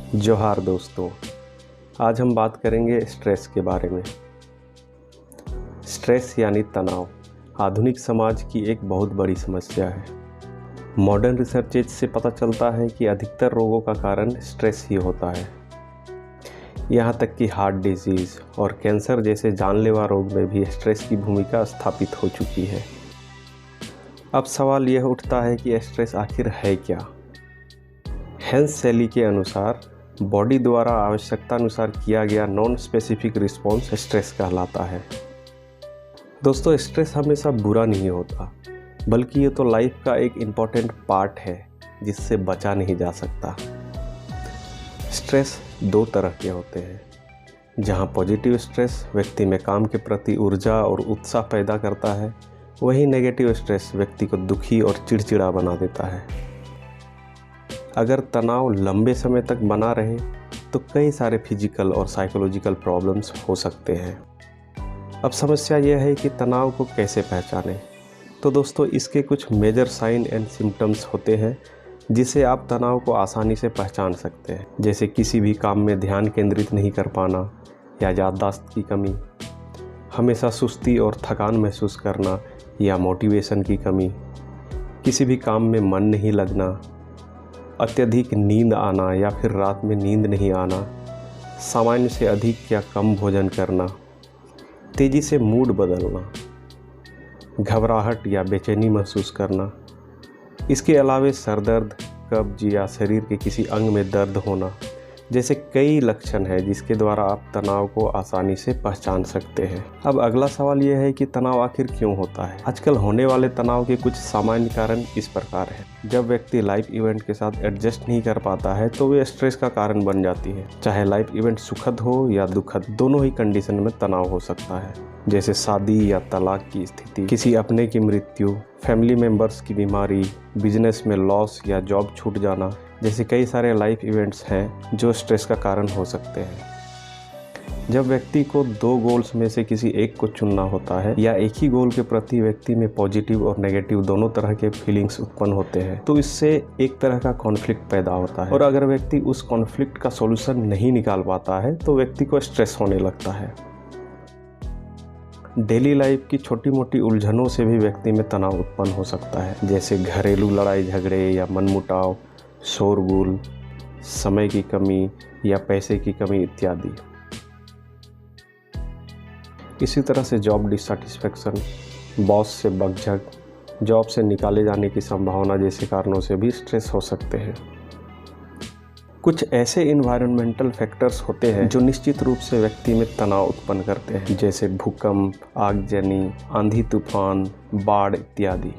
जोहार दोस्तों, आज हम बात करेंगे स्ट्रेस के बारे में। स्ट्रेस यानी तनाव आधुनिक समाज की एक बहुत बड़ी समस्या है। मॉडर्न रिसर्चेज से पता चलता है कि अधिकतर रोगों का कारण स्ट्रेस ही होता है। यहाँ तक कि हार्ट डिजीज़ और कैंसर जैसे जानलेवा रोग में भी स्ट्रेस की भूमिका स्थापित हो चुकी है। अब सवाल यह उठता है कि स्ट्रेस आखिर है क्या? हेंस शैली के अनुसार बॉडी द्वारा आवश्यकता अनुसार किया गया नॉन स्पेसिफिक रिस्पॉन्स स्ट्रेस कहलाता है। दोस्तों, स्ट्रेस हमेशा बुरा नहीं होता, बल्कि ये तो लाइफ का एक इम्पॉर्टेंट पार्ट है जिससे बचा नहीं जा सकता। स्ट्रेस दो तरह के होते हैं, जहाँ पॉजिटिव स्ट्रेस व्यक्ति में काम के प्रति ऊर्जा और उत्साह पैदा करता है, वहीं नेगेटिव स्ट्रेस व्यक्ति को दुखी और चिड़चिड़ा बना देता है। अगर तनाव लंबे समय तक बना रहे तो कई सारे फिजिकल और साइकोलॉजिकल प्रॉब्लम्स हो सकते हैं। अब समस्या यह है कि तनाव को कैसे पहचानें। तो दोस्तों, इसके कुछ मेजर साइन एंड सिम्टम्स होते हैं जिसे आप तनाव को आसानी से पहचान सकते हैं, जैसे किसी भी काम में ध्यान केंद्रित नहीं कर पाना या याददाश्त की कमी, हमेशा सुस्ती और थकान महसूस करना या मोटिवेशन की कमी, किसी भी काम में मन नहीं लगना, अत्यधिक नींद आना या फिर रात में नींद नहीं आना, सामान्य से अधिक या कम भोजन करना, तेज़ी से मूड बदलना, घबराहट या बेचैनी महसूस करना। इसके अलावा सर दर्द, कब्ज या शरीर के किसी अंग में दर्द होना जैसे कई लक्षण हैं जिसके द्वारा आप तनाव को आसानी से पहचान सकते हैं। अब अगला सवाल यह है कि तनाव आखिर क्यों होता है। आजकल होने वाले तनाव के कुछ सामान्य कारण इस प्रकार हैं। जब व्यक्ति लाइफ इवेंट के साथ एडजस्ट नहीं कर पाता है तो वे स्ट्रेस का कारण बन जाती है। चाहे लाइफ इवेंट सुखद हो या दुखद, दोनों ही कंडीशन में तनाव हो सकता है, जैसे शादी या तलाक की स्थिति, किसी अपने की मृत्यु, फैमिली मेंबर्स की बीमारी, बिजनेस में लॉस या जॉब छूट जाना जैसे कई सारे लाइफ इवेंट्स हैं जो स्ट्रेस का कारण हो सकते हैं। जब व्यक्ति को दो गोल्स में से किसी एक को चुनना होता है या एक ही गोल के प्रति व्यक्ति में पॉजिटिव और नेगेटिव दोनों तरह के फीलिंग्स उत्पन्न होते हैं तो इससे एक तरह का कॉन्फ्लिक्ट पैदा होता है, और अगर व्यक्ति उस कॉन्फ्लिक्ट का सॉल्यूशन नहीं निकाल पाता है तो व्यक्ति को स्ट्रेस होने लगता है। डेली लाइफ की छोटी मोटी उलझनों से भी व्यक्ति में तनाव उत्पन्न हो सकता है, जैसे घरेलू लड़ाई झगड़े या मनमुटाव, शोरगुल, समय की कमी या पैसे की कमी इत्यादि। इसी तरह से जॉब डिससैटिस्फैक्शन, बॉस से बकझक, जॉब से निकाले जाने की संभावना जैसे कारणों से भी स्ट्रेस हो सकते हैं। कुछ ऐसे इन्वायरमेंटल फैक्टर्स होते हैं जो निश्चित रूप से व्यक्ति में तनाव उत्पन्न करते हैं, जैसे भूकंप, आगजनी, आंधी तूफान, बाढ़ इत्यादि।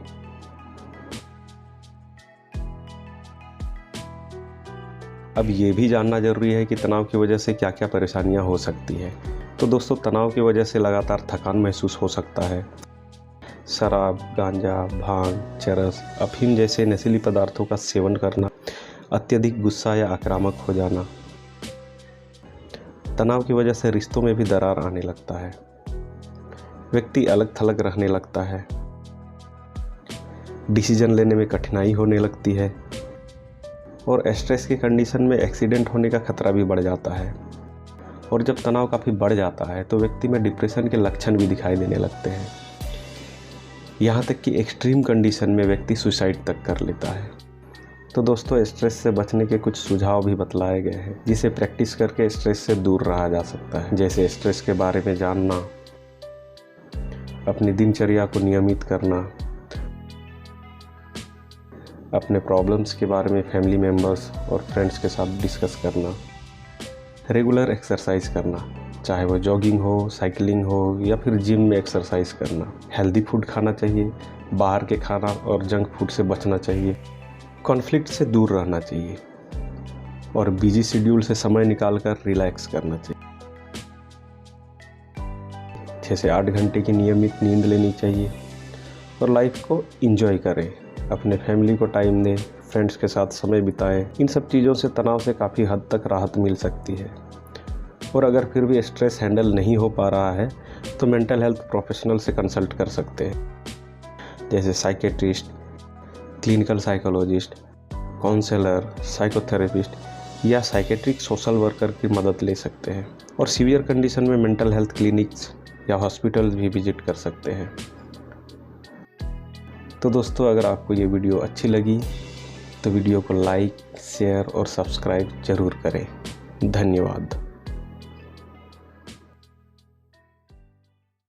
अब ये भी जानना जरूरी है कि तनाव की वजह से क्या क्या परेशानियां हो सकती है। तो दोस्तों, तनाव की वजह से लगातार थकान महसूस हो सकता है। शराब, गांजा, भांग, चरस, अफीम जैसे नशीली पदार्थों का सेवन करना, अत्यधिक गुस्सा या आक्रामक हो जाना। तनाव की वजह से रिश्तों में भी दरार आने लगता है, व्यक्ति अलग थलग रहने लगता है, डिसीजन लेने में कठिनाई होने लगती है, और स्ट्रेस की कंडीशन में एक्सीडेंट होने का खतरा भी बढ़ जाता है। और जब तनाव काफ़ी बढ़ जाता है तो व्यक्ति में डिप्रेशन के लक्षण भी दिखाई देने लगते हैं। यहाँ तक कि एक्सट्रीम कंडीशन में व्यक्ति सुसाइड तक कर लेता है। तो दोस्तों, स्ट्रेस से बचने के कुछ सुझाव भी बतलाए गए हैं जिसे प्रैक्टिस करके स्ट्रेस से दूर रहा जा सकता है, जैसे स्ट्रेस के बारे में जानना, अपनी दिनचर्या को नियमित करना, अपने प्रॉब्लम्स के बारे में फैमिली मेम्बर्स और फ्रेंड्स के साथ डिस्कस करना, रेगुलर एक्सरसाइज करना, चाहे वो जॉगिंग हो, साइकिलिंग हो या फिर जिम में एक्सरसाइज करना, हेल्दी फूड खाना चाहिए, बाहर के खाना और जंक फूड से बचना चाहिए, कॉन्फ्लिक्ट से दूर रहना चाहिए और बिजी शेड्यूल से समय निकालकर रिलैक्स करना चाहिए। 6 से 8 घंटे की नियमित नींद लेनी चाहिए और लाइफ को एंजॉय करें, अपने फैमिली को टाइम दें, फ्रेंड्स के साथ समय बिताएं। इन सब चीज़ों से तनाव से काफ़ी हद तक राहत मिल सकती है। और अगर फिर भी स्ट्रेस हैंडल नहीं हो पा रहा है तो मेंटल हेल्थ प्रोफेशनल से कंसल्ट कर सकते हैं, जैसे psychiatrist, clinical psychologist, counsellor, psychotherapist या साइकेट्रिक सोशल वर्कर की मदद ले सकते हैं और सीवियर कंडीशन में मेंटल हेल्थ क्लिनिक्स या हॉस्पिटल भी विजिट कर सकते हैं। तो दोस्तों, अगर आपको ये वीडियो अच्छी लगी तो वीडियो को लाइक, शेयर और सब्सक्राइब ज़रूर करें। धन्यवाद।